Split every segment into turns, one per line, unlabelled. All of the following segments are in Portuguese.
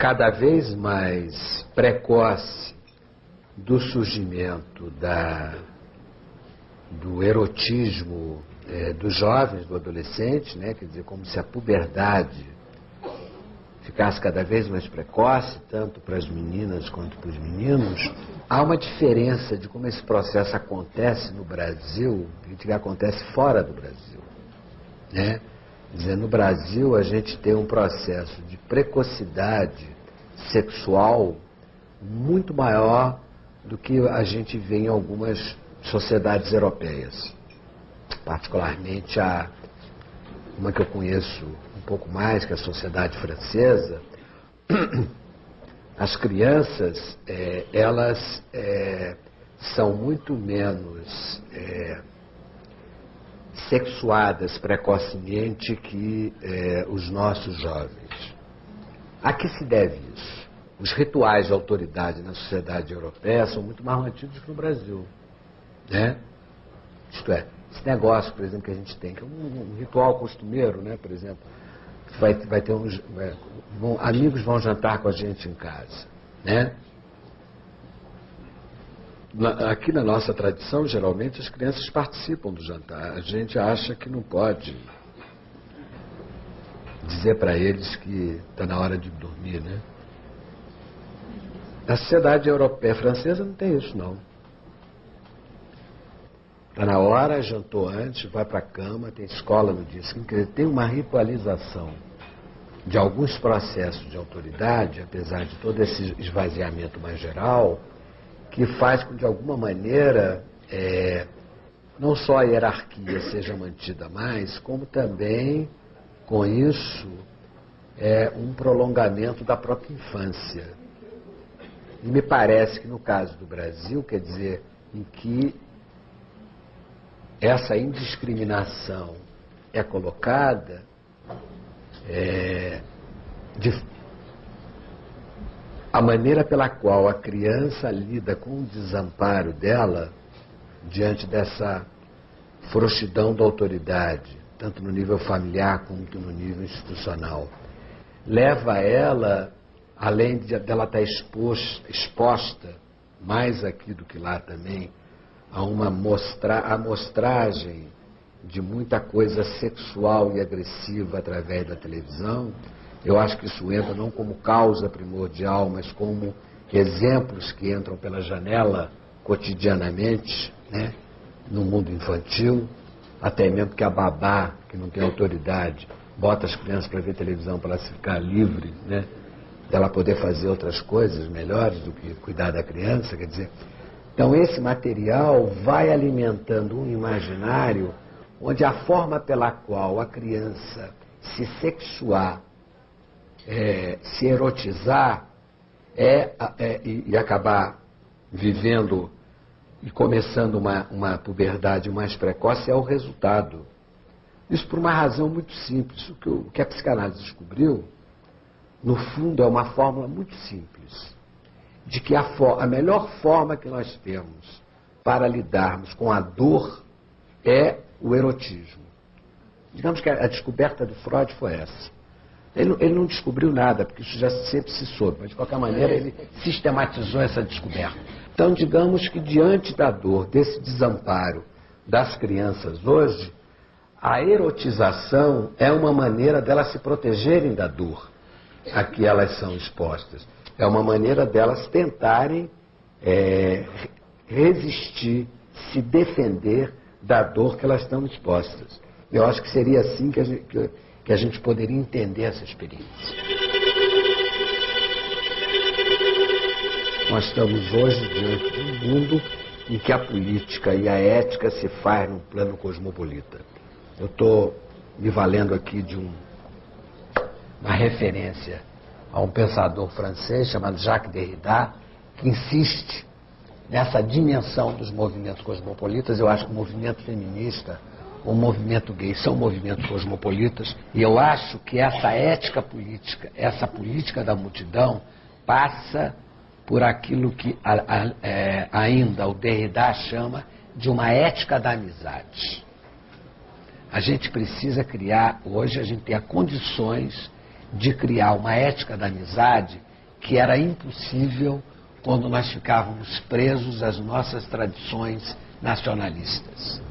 cada vez mais precoce do surgimento do erotismo dos jovens, do adolescente, né? Quer dizer, como se a puberdade ficasse cada vez mais precoce, tanto para as meninas quanto para os meninos. Há uma diferença de como esse processo acontece no Brasil e que acontece fora do Brasil, né? Quer dizer, no Brasil a gente tem um processo de precocidade sexual muito maior do que a gente vê em algumas sociedades europeias. Particularmente uma que eu conheço um pouco mais, que é a sociedade francesa. As crianças, elas são muito menos sexuadas precocemente que os nossos jovens. A que se deve isso? Os rituais de autoridade na sociedade europeia são muito mais antigos que no Brasil, né? Isto é, esse negócio, por exemplo, que a gente tem, que é um ritual costumeiro, né? Por exemplo, vai ter amigos vão jantar com a gente em casa, né? Aqui na nossa tradição, geralmente, as crianças participam do jantar. A gente acha que não pode dizer para eles que está na hora de dormir, né? Na sociedade europeia francesa não tem isso, não. Está na hora, jantou antes, vai para a cama, tem escola no dia seguinte. Quer dizer, tem uma ritualização de alguns processos de autoridade, apesar de todo esse esvaziamento mais geral, que faz com que, de alguma maneira, não só a hierarquia seja mantida mais, como também, com isso, um prolongamento da própria infância. E me parece que, no caso do Brasil, quer dizer, em que essa indiscriminação é colocada, a maneira pela qual a criança lida com o desamparo dela diante dessa frouxidão da autoridade, tanto no nível familiar quanto no nível institucional, leva ela, além dela estar exposta, mais aqui do que lá também, a uma amostragem de muita coisa sexual e agressiva através da televisão. Eu acho que isso entra não como causa primordial, mas como exemplos que entram pela janela cotidianamente, né, no mundo infantil, até mesmo que a babá, que não tem autoridade, bota as crianças para ver televisão para elas ficar livre, né, dela poder fazer outras coisas melhores do que cuidar da criança, quer dizer. Então esse material vai alimentando um imaginário onde a forma pela qual a criança se sexuar, se erotizar e acabar vivendo e começando uma puberdade mais precoce é o resultado. Isso por uma razão muito simples. O que a psicanálise descobriu, no fundo, é uma fórmula muito simples, de que a melhor forma que nós temos para lidarmos com a dor é o erotismo. Digamos que a descoberta do Freud foi essa. Ele não descobriu nada, porque isso já sempre se soube, mas de qualquer maneira ele sistematizou essa descoberta. Então, digamos que diante da dor, desse desamparo das crianças hoje, a erotização é uma maneira delas se protegerem da dor a que elas são expostas. É uma maneira delas tentarem resistir, se defender da dor que elas estão expostas. Eu acho que seria assim que a gente poderia entender essa experiência. Nós estamos hoje diante de um mundo em que a política e a ética se faz num plano cosmopolita. Eu estou me valendo aqui de uma referência a um pensador francês chamado Jacques Derrida, que insiste nessa dimensão dos movimentos cosmopolitas. Eu acho que o movimento feminista, o movimento gay são movimentos cosmopolitas, e eu acho que essa ética política, essa política da multidão, passa por aquilo que ainda o Derrida chama de uma ética da amizade. A gente precisa criar, hoje a gente tem condições de criar uma ética da amizade que era impossível quando nós ficávamos presos às nossas tradições nacionalistas,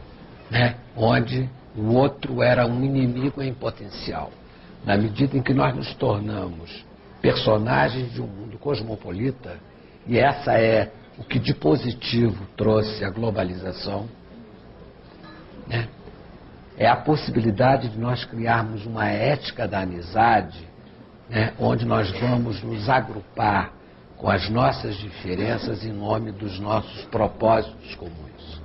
né? Onde o outro era um inimigo em potencial. Na medida em que nós nos tornamos personagens de um mundo cosmopolita, e essa é o que de positivo trouxe a globalização, né? É a possibilidade de nós criarmos uma ética da amizade, né? Onde nós vamos nos agrupar com as nossas diferenças em nome dos nossos propósitos comuns.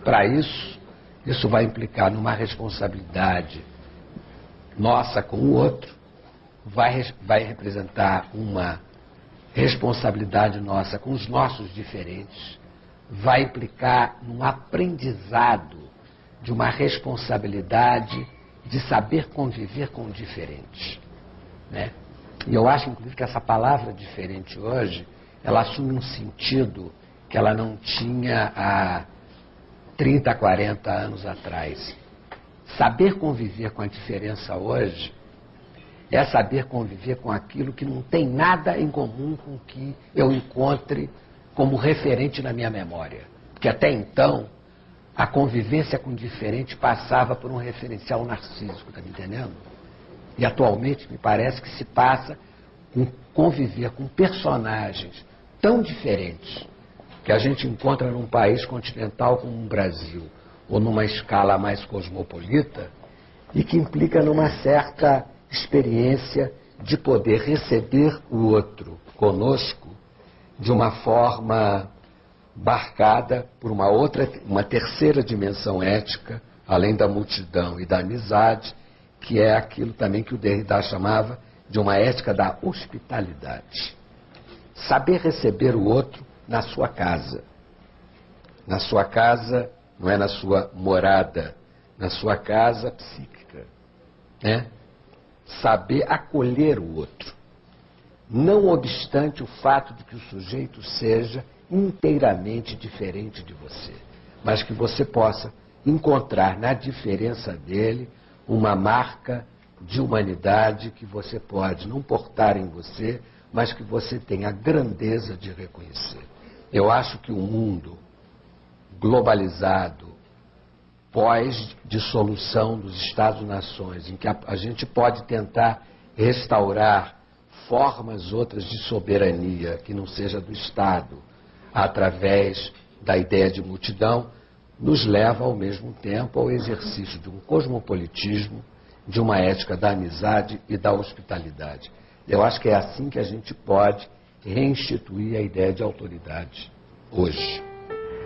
Para isso, isso vai implicar numa responsabilidade nossa com o outro, vai representar uma responsabilidade nossa com os nossos diferentes, vai implicar num aprendizado de uma responsabilidade de saber conviver com o diferente, né? E eu acho, inclusive, que essa palavra diferente hoje, ela assume um sentido que ela não tinha há 30, 40 anos atrás. Saber conviver com a diferença hoje é saber conviver com aquilo que não tem nada em comum com o que eu encontre como referente na minha memória. Porque até então, a convivência com o diferente passava por um referencial narcísico, tá me entendendo? E atualmente me parece que se passa com conviver com personagens tão diferentes que a gente encontra num país continental como o Brasil, ou numa escala mais cosmopolita, e que implica numa certa experiência de poder receber o outro conosco de uma forma marcada por uma terceira dimensão ética, além da multidão e da amizade, que é aquilo também que o Derrida chamava de uma ética da hospitalidade. Saber receber o outro na sua casa. Na sua casa, não é na sua morada, na sua casa psíquica, né? Saber acolher o outro, não obstante o fato de que o sujeito seja inteiramente diferente de você, mas que você possa encontrar na diferença dele uma marca de humanidade que você pode não portar em você, mas que você tem a grandeza de reconhecer. Eu acho que o mundo globalizado, pós-dissolução dos Estados-nações, em que a gente pode tentar restaurar formas outras de soberania que não seja do Estado, através da ideia de multidão, nos leva ao mesmo tempo ao exercício de um cosmopolitismo, de uma ética da amizade e da hospitalidade. Eu acho que é assim que a gente pode reinstituir a ideia de autoridade hoje.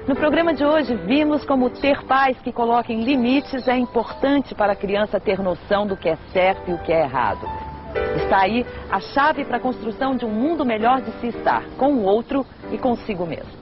No programa de hoje, vimos como ter pais que coloquem limites é importante para a criança ter noção do que é certo e o que é errado. Está aí a chave para a construção de um mundo melhor de se estar, com o outro e consigo mesmo.